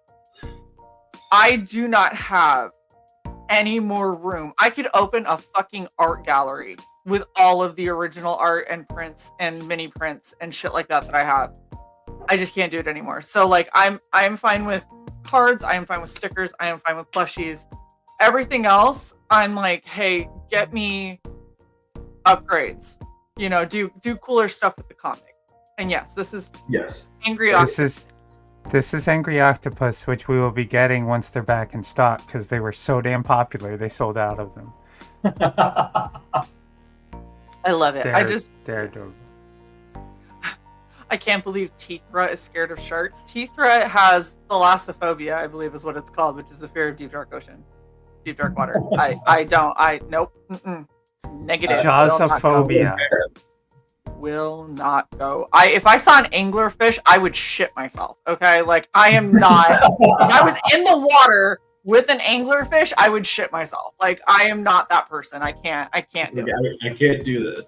I do not have any more room. I could open a fucking art gallery with all of the original art and prints and mini prints and shit like that I have. I just can't do it anymore. So like I'm fine with cards, I am fine with stickers, I am fine with plushies. Everything else, I'm like, hey, get me upgrades. Do cooler stuff with the comic. And yes, this is Angry Octopus. This is Angry Octopus, which we will be getting once they're back in stock because they were so damn popular they sold out of them. I love it. They're adorable. I can't believe Teethra is scared of sharks. Teethra has thalassophobia, I believe is what it's called, which is the fear of deep dark ocean, deep dark water. Nope. Negative. Jawsophobia. Will not go. If I saw an anglerfish, I would shit myself. Okay, like I am not. If I was in the water with an anglerfish, I would shit myself. Like I am not that person. I can't do it. I can't do this.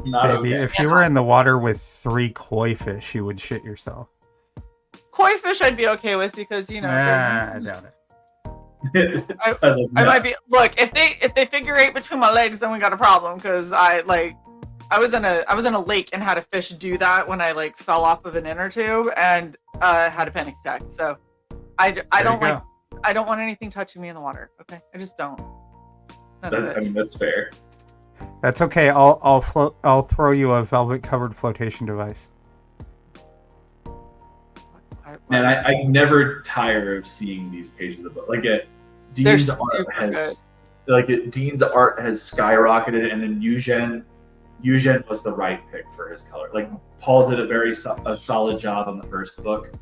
Not Maybe okay. if you were in the water with 3 koi fish, you would shit yourself. Koi fish, I'd be okay with because I doubt it. I might be. Look, if they figure 8 between my legs, then we got a problem. Because I was in a lake and had a fish do that when I like fell off of an inner tube and had a panic attack. So I don't want anything touching me in the water. Okay, I just don't. I mean that's fair. That's okay. I'll throw you a velvet covered flotation device. Man, I never tire of seeing these pages of the book. Like Dean's art has skyrocketed, and then Eugen was the right pick for his color. Like Paul did a solid job on the first book,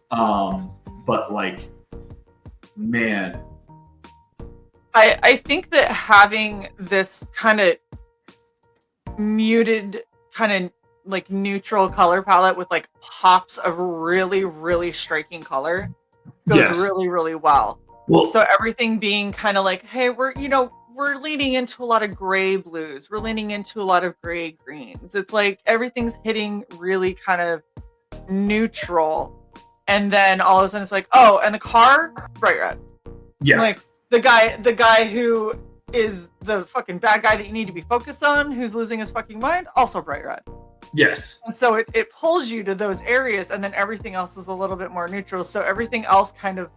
but like, man, I think that having this kind of muted, kind of like neutral color palette with like pops of really, really striking color goes really, really well. So everything being kind of like, hey, we're leaning into a lot of gray blues. We're leaning into a lot of gray greens. It's like everything's hitting really kind of neutral. And then all of a sudden it's like, oh, and the car, bright red. Yeah. Like the guy who is the fucking bad guy that you need to be focused on, who's losing his fucking mind, also bright red. Yes. And so it pulls you to those areas, and then everything else is a little bit more neutral. So everything else kind of,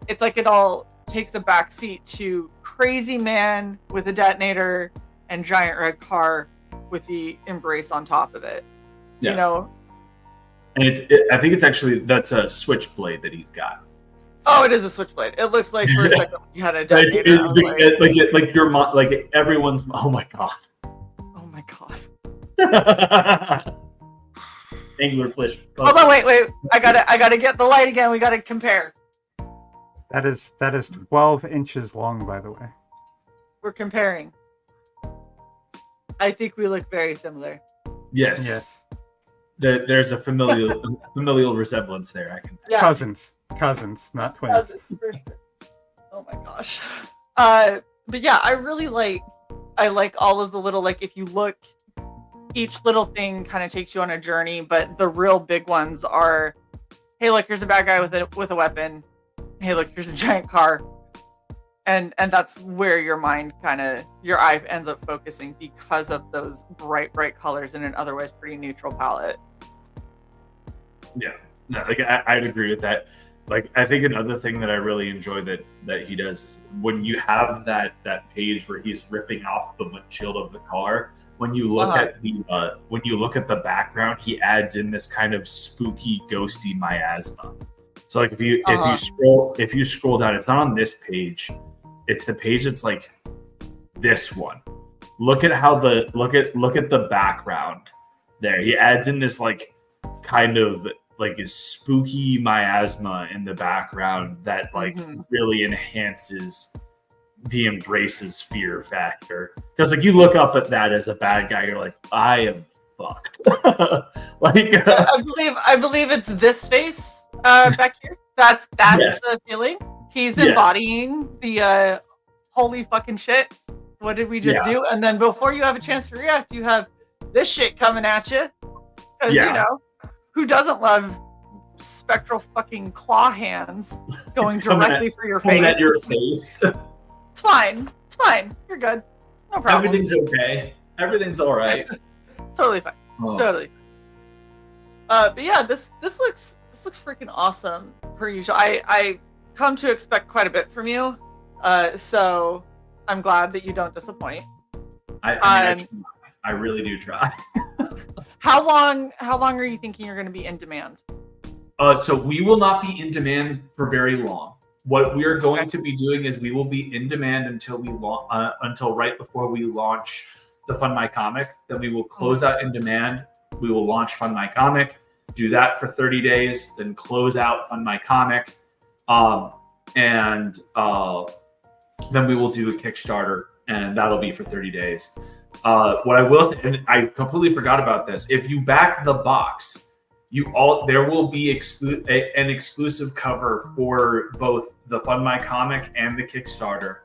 it's like it all takes a back seat to crazy man with a detonator and giant red car with the embrace on top of it. Yeah. And I think it's actually, that's a switchblade that he's got. Oh, it is a switchblade. It looked like for a second you had a detonator. Like everyone's. Oh my god. Oh my god. Anglerfish. Hold on, wait. I gotta get the light again. We gotta compare. That is 12 inches long, by the way. we're comparing. I think we look very similar. Yes. Yes. There's a familial resemblance there. I can. Yes. Cousins, not twins. For sure. Oh my gosh. But yeah, I like all of the little, like, if you look, each little thing kind of takes you on a journey, but the real big ones are, hey, look, here's a bad guy with a weapon. Hey, look, here's a giant car. And that's where your eye ends up focusing because of those bright colors in an otherwise pretty neutral palette. Yeah, no, like I'd agree with that. Like, I think another thing that I really enjoy that he does is when you have that page where he's ripping off the windshield of the car. When you look at the background, he adds in this kind of spooky, ghosty miasma. So like if you scroll down, it's not on this page. It's the page that's like this one. Look at the background there. He adds in this like kind of like a spooky miasma in the background that like really enhances the Embrace's fear factor. Because like you look up at that as a bad guy, you're like, I am fucked. Like I believe it's this face back here. That's yes. the feeling. He's embodying the holy fucking shit. What did we just do? And then before you have a chance to react, you have this shit coming at you. Because you know, who doesn't love spectral fucking claw hands going directly for your face? At your face. It's fine. You're good. No problem. Everything's okay. Everything's all right. Totally fine. Oh. Totally. But yeah, this looks freaking awesome per usual. I come to expect quite a bit from you. So I'm glad that you don't disappoint. I really do try. How long are you thinking you're going to be in demand? So we will not be in demand for very long. What we are going to be doing is we will be in demand until until right before we launch the Fund My Comic. Then we will close out in demand. We will launch Fund My Comic, do that for 30 days, then close out Fund My Comic, and then we will do a Kickstarter, and that'll be for 30 days. What I will say, and I completely forgot about this, if you back the box, there will be an exclusive cover for both the Fund My Comic and the Kickstarter.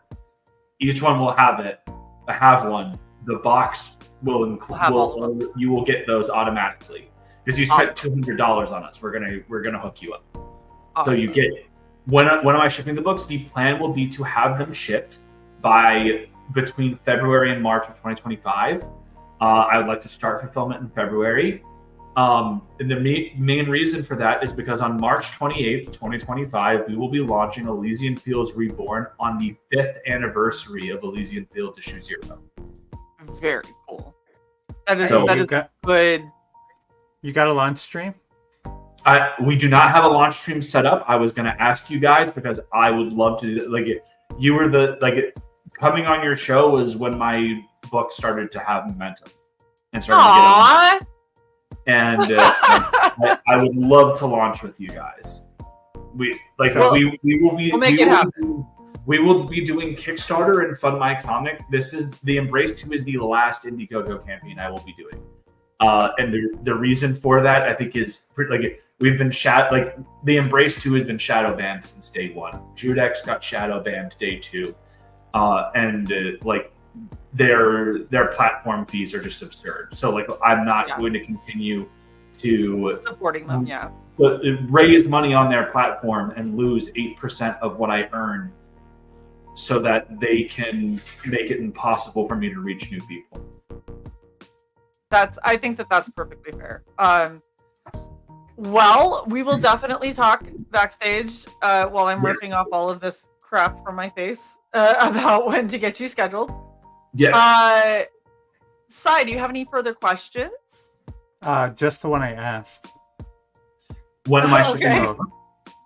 Each one will have one. The box will include. You will get those automatically because you spent $200 on us. We're gonna hook you up. Awesome. So you get. When am I shipping the books? The plan will be to have them shipped by between February and March of 2025. I would like to start fulfillment in February. And the main reason for that is because on March 28th, 2025, we will be launching Elysian Fields Reborn on the 5th anniversary of Elysian Fields Issue 0. Very cool. That is good. You got a launch stream? We do not have a launch stream set up. I was going to ask you guys because I would love to do it. You were coming on your show was when my book started to have momentum and started to get and I would love to launch with you guys. We will be. We'll make it happen. We will be doing Kickstarter and Fund My Comic. This is the Embrace 2 is the last Indiegogo campaign I will be doing. And the reason for that, I think, is we've been the Embrace 2 has been shadow banned since day one. Judex got shadow banned day 2, and their platform fees are just absurd. So I'm not going to continue to supporting them. Yeah, but raise money on their platform and lose 8% of what I earn, so that they can make it impossible for me to reach new people. I think that's perfectly fair. Well, we will definitely talk backstage while I'm ripping off all of this crap from my face about when to get you scheduled. Yes. Sai, do you have any further questions? Just the one I asked. When am I shipping over?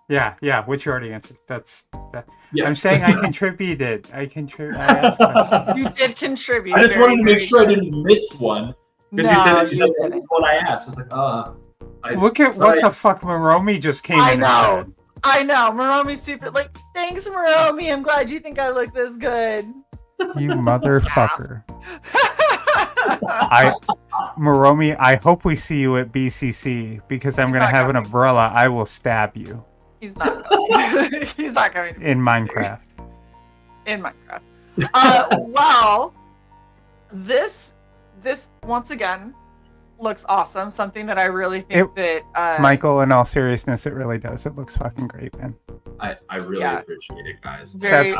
Yeah, which you already answered. That's that. Yeah. I'm saying I contributed. I asked questions. You did contribute. I just wanted to make sure I didn't miss one. Because you said didn't. What I asked. I was like, Look at what the fuck Maromi just came in and said. I know. Maromi's super thanks, Maromi. I'm glad you think I look this good. You motherfucker. Moromi, I hope we see you at BCC because I'm He's going to not have an coming. umbrella. I will stab you He's not coming. He's not coming. in Minecraft. In Minecraft. Well, this once again looks awesome. Something that I really think that Michael, in all seriousness, it really does. It looks fucking great, man. I really Yeah. appreciate it, guys. very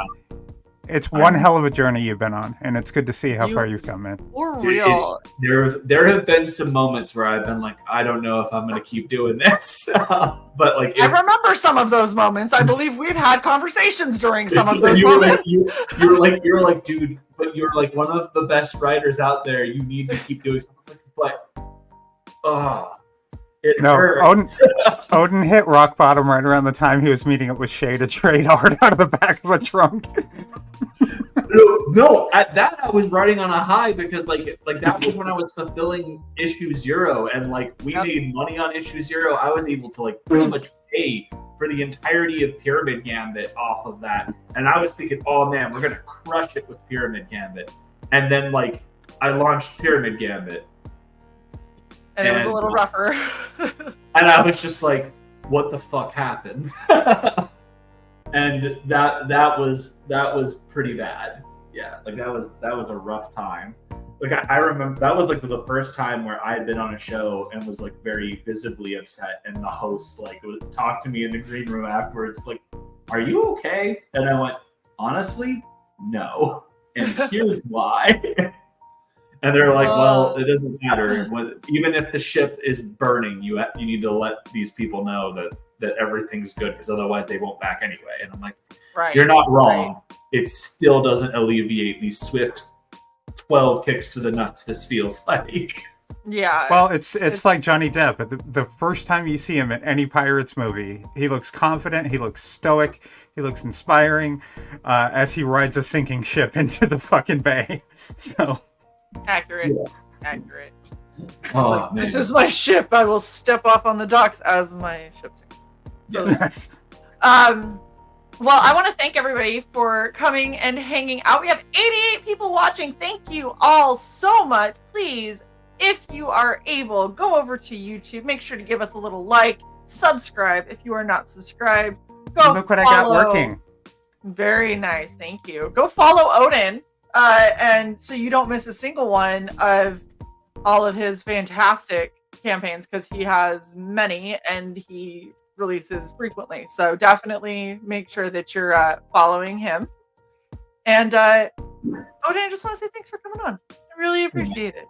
It's one hell of a journey you've been on, and it's good to see how You- far you've come, man. for Dude, real. there have been some moments where I've been like, I don't know if I'm gonna keep doing this, but like I remember some of those moments. I believe we've had conversations during some of those you were moments. like, you were like, dude, but you're like one of the best writers out there. You need to keep doing something. But it No, hurts. Odin hit rock bottom right around the time he was meeting up with Shae to trade art out of the back of a trunk. No, at that I was riding on a high because like that was when I was fulfilling issue 0, and like we Yep. made money on issue 0. I was able to like pretty much pay for the entirety of Pyramid Gambit off of that, and I was thinking, oh man, we're gonna crush it with Pyramid Gambit, and then like I launched Pyramid Gambit, And it was a and- little rougher. and I was just like, what the fuck happened? And that was pretty bad. Yeah, like that was a rough time. Like I remember that was like the first time where I had been on a show and was like very visibly upset, and the host like would talk to me in the green room afterwards, like, "Are you okay?" And I went, "Honestly, no, and here's why." And they're like, "Well, it doesn't matter. Even if the ship is burning, you need to let these people know that everything's good, because otherwise they won't back anyway." And I'm like, Right. "You're not wrong. It still doesn't alleviate these swift 12 kicks to the nuts this feels like." Yeah. Well, it's like Johnny Depp. The first time you see him in any Pirates movie, he looks confident, he looks stoic, he looks inspiring as he rides a sinking ship into the fucking bay. So accurate. Yeah. Accurate. Oh, Like, man. this is my ship. I will step off on the docks as my ship sinks. So, Yes. well, I want to thank everybody for coming and hanging out. We have 88 people watching. Thank you all so much. Please, if you are able, go over to YouTube. Make sure to give us a little like, subscribe if you are not subscribed. Go look what I got working. Very nice. Thank you. Go follow Odin, and so you don't miss a single one of all of his fantastic campaigns, because he has many and he releases frequently. So definitely make sure that you're following him. And Odin, I just want to say thanks for coming on. I really appreciate it.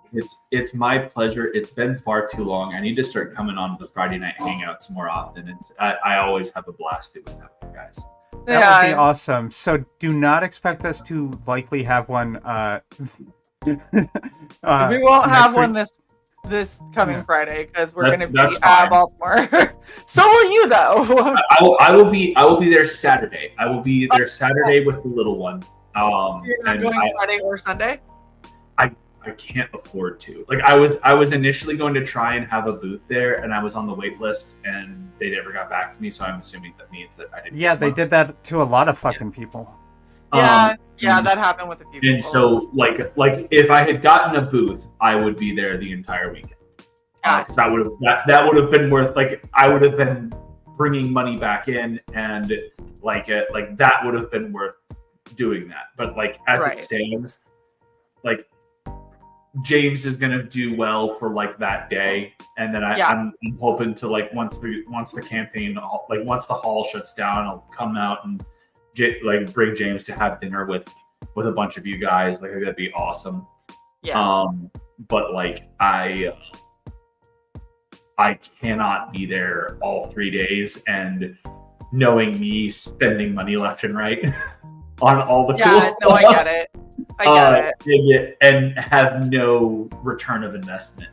It's my pleasure. It's been far too long. I need to start coming on the Friday night hangouts more often. I always have a blast doing that with you guys. That would be awesome. So do not expect us to likely have one. We won't have next one week. this coming Yeah. Friday, because we're That's- going to that's be at fine. Baltimore. So will you, though. I will be there Saturday. I will be there Saturday with the little one. You're not And going Friday or Sunday? I can't afford to. Like I was initially going to try and have a booth there, and I was on the wait list, and they never got back to me. So I'm assuming that means that I didn't. Yeah, they did that to a lot of fucking people. Yeah, and- that happened with a few people. And so, like if I had gotten a booth, I would be there the entire weekend. Yeah. That would have been worth. Like I would have been bringing money back in, and like that would have been worth doing that. But like as Right. it stands, like James is gonna do well for like that day, and then I'm hoping to like once the campaign, like once the hall shuts down, I'll come out and bring James to have dinner with a bunch of you guys. Like that'd be awesome. Yeah. But like I cannot be there all 3 days, and knowing me spending money left and right on all the Yeah, cool no, I stuff, get it. I get it. and have no return of investment.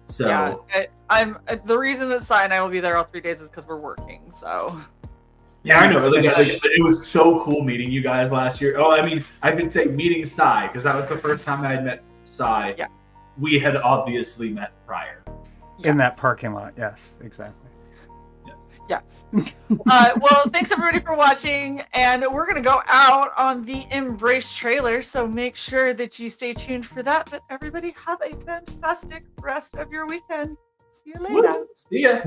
So Yeah, I'm the reason that Sai and I will be there all 3 days is because we're working. So yeah, I know. Like, it was so cool meeting you guys last year. Oh, I mean, I could say meeting Sai, because that was the first time I had met Sai. Yeah. We had obviously met prior. In that parking lot, yes, exactly. Yes. Yes. Well, thanks everybody for watching, and we're gonna go out on the Embrace trailer, so make sure that you stay tuned for that. But everybody have a fantastic rest of your weekend. See you later. See ya.